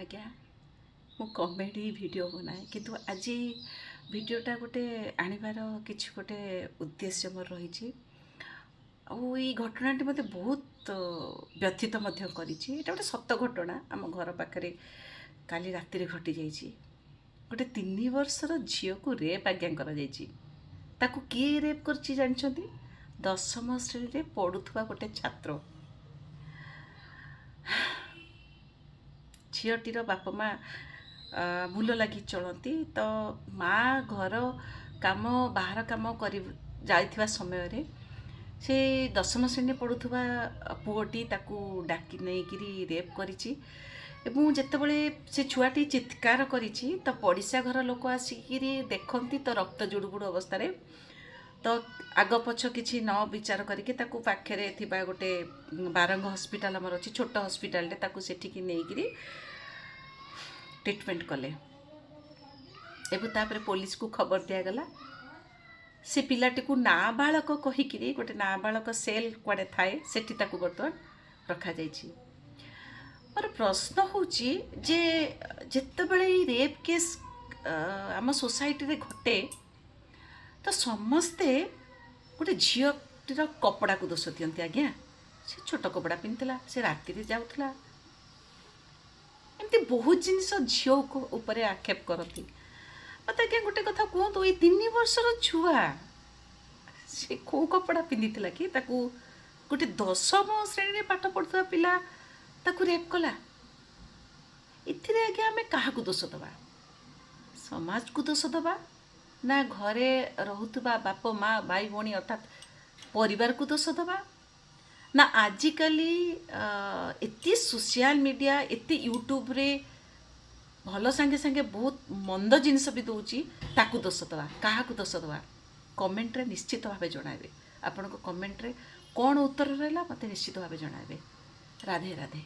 आज्ञा मु comedy video बनाए किंतु आज वीडियोटा गोटे आनिबार किछि गोटे उद्देश्य मोर रही घटनाटी मते बहुत व्यथित मध्य करिछि। एटा गोटे सत्य घटना आम घर पाखरे काली राति घटी जाइछि। गोटे 3 वर्षर झील को रेप आज्ञा कर जाइछि। ताकू किए रेप करछि जानछन्ती? 10म श्रेणी रे पढुथुवा गोटे छात्र। झीलटीर बापा माँ मूल लगी चलती तो माँ घर काम बाहर काम कर जाइथिबा समय रे से 10म श्रेणी पढ़ुथुवा पुओटी ताकू डाकी नहीं रेप करिछि। एवं जेतेबेले से छुआटी चित्कार करिछि तो पड़िशा घर लोक आसिकी देखती तो रक्त जुड़ुबुड़ अवस्था रे तो आग पछ किछि न विचार करके ताकू पाखरे थिबा गोटे बारंग हॉस्पिटल हमर अछि छोट हॉस्पिटल रे ताकू सेठिकी नेइकिरी ट्रीटमेंट कले। एवं तापर पुलिस को खबर दिया गला। से पिलाटी को नाबालक कहिकिरी गोटे नाबालक सेल कुआडे थाए सेठी ताकू बर्तमान रखा जाइछि। मोर प्रश्न होची जे जेतेबेले रेप केस आम सोसाइटी रे घटे तो समस्ते गोटे झीलटीर कपड़ा को दोष दियंती। आज्ञा से छोट कपड़ा पिंधला से राति रे जाउथला एमती बहुत जिनस झील ऊपर आक्षेप करती। मत आज्ञा गोटे कथा कहतु ये 3 वर्षर छुआ से को कपड़ा पिंधि कि ताकू गोटे 10म श्रेणी रे पाठ पढ़ुवा पिला ताकू रेप कला। इथिरे आज्ञा आमे काहाकू दोष दबा? समाज को दोष दबा ना घरे रहुतबा बाप माँ भाई भौणी अर्थात परिवार को दोष दबा ना आजिकाली एति सोशल मीडिया एति यूट्यूब रे भल संगे संगे बहुत मंद जिनस भी दौची ताकू दोष दबा? काहाकू दोष दबा? कमेंट रे निश्चित भावे जणाइबे। आपनको कमेंट रे कौन उत्तर रहला मते निश्चित भावे जणाइबे। राधे राधे।